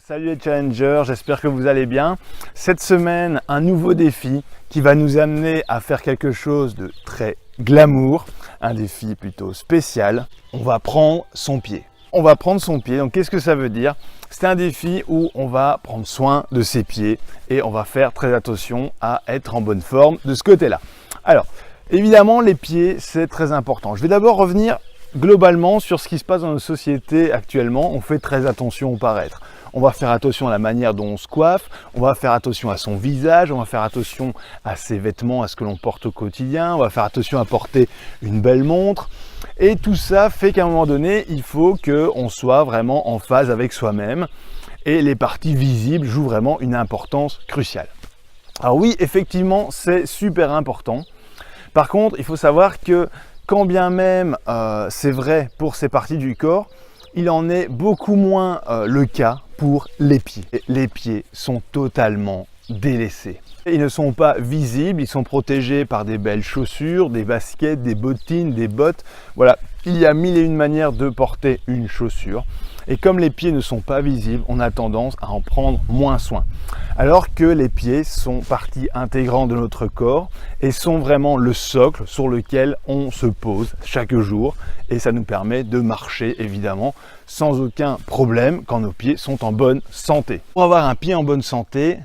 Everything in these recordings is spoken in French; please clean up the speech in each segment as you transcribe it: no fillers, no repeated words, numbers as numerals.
Salut les challengers, j'espère que vous allez bien. Cette semaine, un nouveau défi qui va nous amener à faire quelque chose de très glamour, un défi plutôt spécial. On va prendre son pied. On va prendre son pied, donc qu'est-ce que ça veut dire? C'est un défi où on va prendre soin de ses pieds et on va faire très attention à être en bonne forme de ce côté-là. Alors, évidemment, les pieds, c'est très important. Je vais d'abord revenir globalement sur ce qui se passe dans nos sociétés actuellement. On fait très attention au paraître. On va faire attention à la manière dont on se coiffe, on va faire attention à son visage, on va faire attention à ses vêtements, à ce que l'on porte au quotidien, on va faire attention à porter une belle montre. Et tout ça fait qu'à un moment donné, il faut qu'on soit vraiment en phase avec soi-même. Et les parties visibles jouent vraiment une importance cruciale. Alors oui, effectivement, c'est super important. Par contre, il faut savoir que quand bien même c'est vrai pour ces parties du corps, il en est beaucoup moins le cas pour les pieds. Les pieds sont totalement délaissés. Ils ne sont pas visibles, ils sont protégés par des belles chaussures, des baskets, des bottines, des bottes. Voilà, il y a mille et une manières de porter une chaussure. Et comme les pieds ne sont pas visibles, on a tendance à en prendre moins soin. Alors que les pieds sont partie intégrante de notre corps et sont vraiment le socle sur lequel on se pose chaque jour. Et ça nous permet de marcher évidemment sans aucun problème quand nos pieds sont en bonne santé. Pour avoir un pied en bonne santé,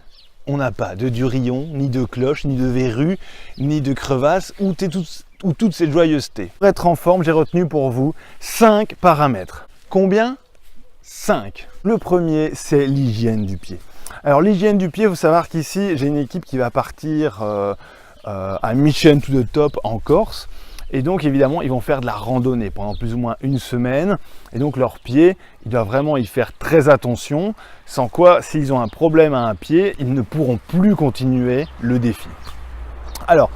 on n'a pas de durillon, ni de cloche, ni de verrues, ni de crevasses ou toute cette joyeuseté. Pour être en forme, j'ai retenu pour vous 5 paramètres. Combien? 5. Le premier, c'est l'hygiène du pied. Alors l'hygiène du pied, il faut savoir qu'ici, j'ai une équipe qui va partir à Mission to the Top en Corse. Et donc évidemment, ils vont faire de la randonnée pendant plus ou moins une semaine. Et donc leurs pieds, ils doivent vraiment y faire très attention. Sans quoi, s'ils ont un problème à un pied, ils ne pourront plus continuer le défi. Alors,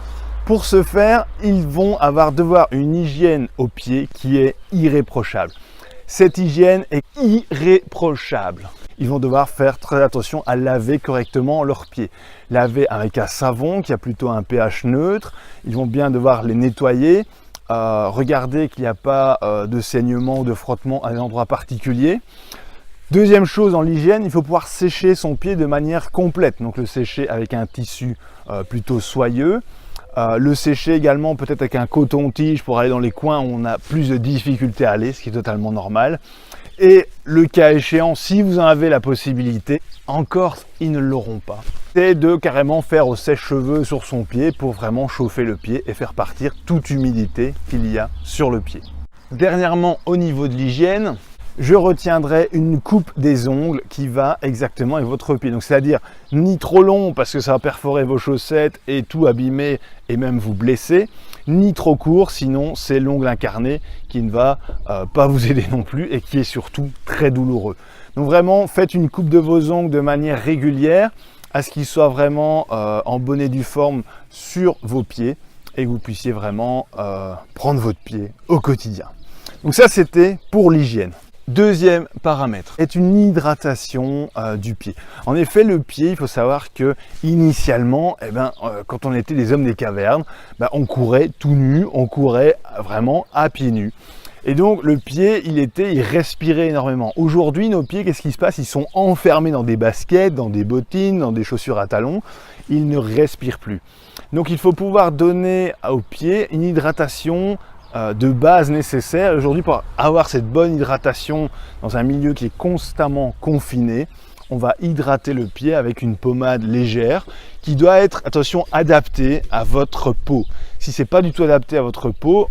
pour ce faire, ils vont devoir une hygiène au pied qui est irréprochable. Cette hygiène est irréprochable. Ils vont devoir faire très attention à laver correctement leurs pieds. Laver avec un savon qui a plutôt un pH neutre. Ils vont bien devoir les nettoyer. Regarder qu'il n'y a pas de saignement ou de frottement à un endroit particulier. Deuxième chose dans l'hygiène, il faut pouvoir sécher son pied de manière complète. Donc le sécher avec un tissu plutôt soyeux. Le sécher également peut-être avec un coton-tige pour aller dans les coins où on a plus de difficultés à aller, ce qui est totalement normal. Et le cas échéant, si vous en avez la possibilité, en Corse, ils ne l'auront pas. C'est de carrément faire au sèche-cheveux sur son pied pour vraiment chauffer le pied et faire partir toute humidité qu'il y a sur le pied. Dernièrement, au niveau de l'hygiène, je retiendrai une coupe des ongles qui va exactement avec votre pied. Donc c'est-à-dire ni trop long parce que ça va perforer vos chaussettes et tout abîmer et même vous blesser, ni trop court, sinon c'est l'ongle incarné qui ne va pas vous aider non plus et qui est surtout très douloureux. Donc vraiment, faites une coupe de vos ongles de manière régulière à ce qu'ils soient vraiment en bonne et due forme sur vos pieds et que vous puissiez vraiment prendre votre pied au quotidien. Donc ça, c'était pour l'hygiène. Deuxième paramètre est une hydratation du pied. En effet, le pied, il faut savoir que initialement, quand on était des hommes des cavernes, on courait tout nu, on courait vraiment à pieds nus. Et donc le pied, il respirait énormément. Aujourd'hui, nos pieds, qu'est-ce qui se passe? Ils sont enfermés dans des baskets, dans des bottines, dans des chaussures à talons. Ils ne respirent plus. Donc il faut pouvoir donner aux pieds une hydratation de base nécessaire. Aujourd'hui, pour avoir cette bonne hydratation dans un milieu qui est constamment confiné, on va hydrater le pied avec une pommade légère qui doit être, attention, adaptée à votre peau. Si c'est pas du tout adapté à votre peau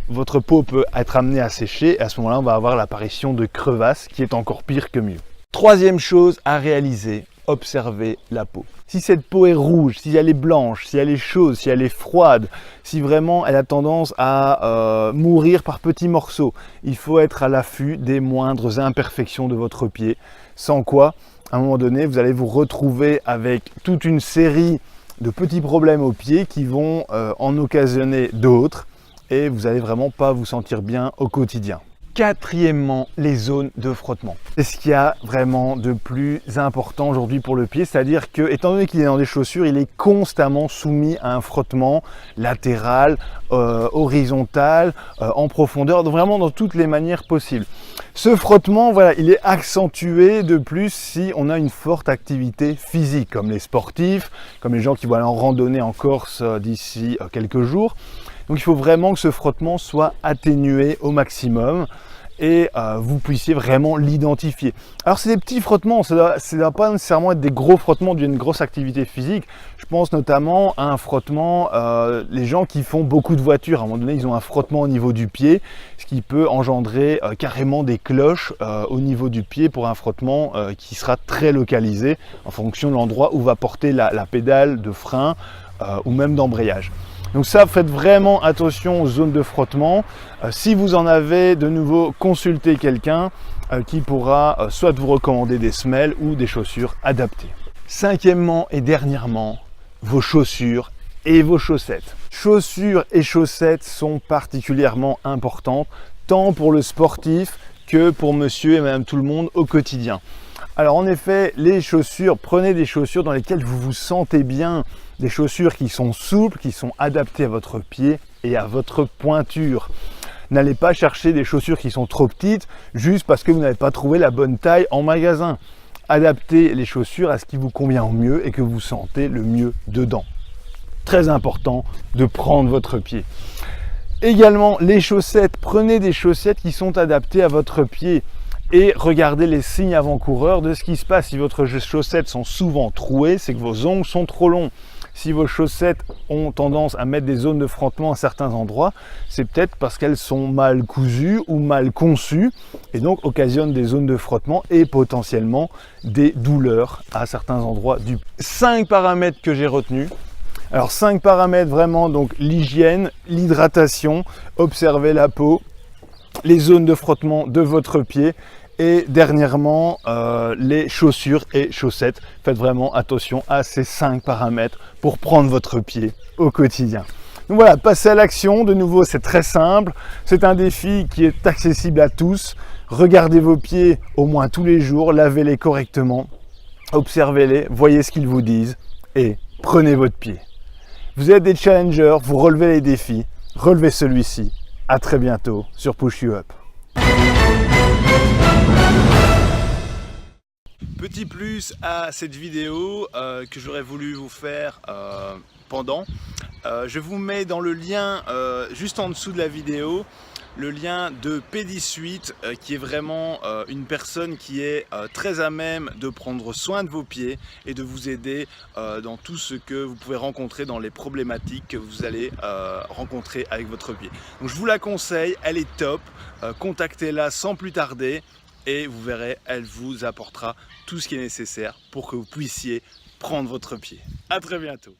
peut être amenée à sécher et à ce moment-là, on va avoir l'apparition de crevasses qui est encore pire que mieux. Troisième chose à réaliser, observez la peau. Si cette peau est rouge, si elle est blanche, si elle est chaude, si elle est froide, si vraiment elle a tendance à mourir par petits morceaux, il faut être à l'affût des moindres imperfections de votre pied. Sans quoi, à un moment donné, vous allez vous retrouver avec toute une série de petits problèmes au pied qui vont en occasionner d'autres et vous n'allez vraiment pas vous sentir bien au quotidien. Quatrièmement, les zones de frottement. C'est ce qu'il y a vraiment de plus important aujourd'hui pour le pied, c'est-à-dire que, étant donné qu'il est dans des chaussures, il est constamment soumis à un frottement latéral, horizontal, en profondeur, vraiment dans toutes les manières possibles. Ce frottement, voilà, il est accentué de plus si on a une forte activité physique, comme les sportifs, comme les gens qui vont aller en randonnée en Corse d'ici quelques jours. Donc il faut vraiment que ce frottement soit atténué au maximum et vous puissiez vraiment l'identifier. Alors c'est des petits frottements, ça ne doit pas nécessairement être des gros frottements d'une grosse activité physique. Je pense notamment à un frottement, les gens qui font beaucoup de voitures, à un moment donné ils ont un frottement au niveau du pied, ce qui peut engendrer carrément des cloches au niveau du pied pour un frottement qui sera très localisé en fonction de l'endroit où va porter la pédale de frein ou même d'embrayage. Donc ça, faites vraiment attention aux zones de frottement. Si vous en avez, de nouveau, consultez quelqu'un qui pourra soit vous recommander des semelles ou des chaussures adaptées. Cinquièmement et dernièrement, vos chaussures et vos chaussettes. Chaussures et chaussettes sont particulièrement importantes, tant pour le sportif que pour monsieur et madame tout le monde au quotidien. Alors en effet, les chaussures, prenez des chaussures dans lesquelles vous vous sentez bien, des chaussures qui sont souples, qui sont adaptées à votre pied et à votre pointure. N'allez pas chercher des chaussures qui sont trop petites juste parce que vous n'avez pas trouvé la bonne taille en magasin. Adaptez les chaussures à ce qui vous convient au mieux et que vous sentez le mieux dedans. Très important de prendre votre pied. Également, les chaussettes, prenez des chaussettes qui sont adaptées à votre pied. Et regardez les signes avant-coureurs de ce qui se passe. Si votre chaussettes sont souvent trouées, c'est que vos ongles sont trop longs. Si vos chaussettes ont tendance à mettre des zones de frottement à certains endroits, c'est peut-être parce qu'elles sont mal cousues ou mal conçues et donc occasionnent des zones de frottement et potentiellement des douleurs à certains endroits du pied. 5 paramètres que j'ai retenus. Alors 5 paramètres vraiment, donc l'hygiène, l'hydratation, observez la peau, les zones de frottement de votre pied et dernièrement les chaussures et chaussettes. Faites vraiment attention à ces 5 paramètres pour prendre votre pied au quotidien. Donc voilà, passez à l'action. De nouveau, c'est très simple. C'est un défi qui est accessible à tous. Regardez vos pieds au moins tous les jours, lavez-les correctement, observez-les, voyez ce qu'ils vous disent et prenez votre pied. Vous êtes des challengers, vous relevez les défis, relevez celui-ci. À très bientôt sur Push You Up. Petit plus à cette vidéo que j'aurais voulu vous faire pendant. Je vous mets dans le lien juste en dessous de la vidéo le lien de Pédisuite qui est vraiment une personne qui est très à même de prendre soin de vos pieds et de vous aider dans tout ce que vous pouvez rencontrer dans les problématiques que vous allez rencontrer avec votre pied. Donc je vous la conseille, elle est top, contactez-la sans plus tarder et vous verrez, elle vous apportera tout ce qui est nécessaire pour que vous puissiez prendre votre pied. À très bientôt.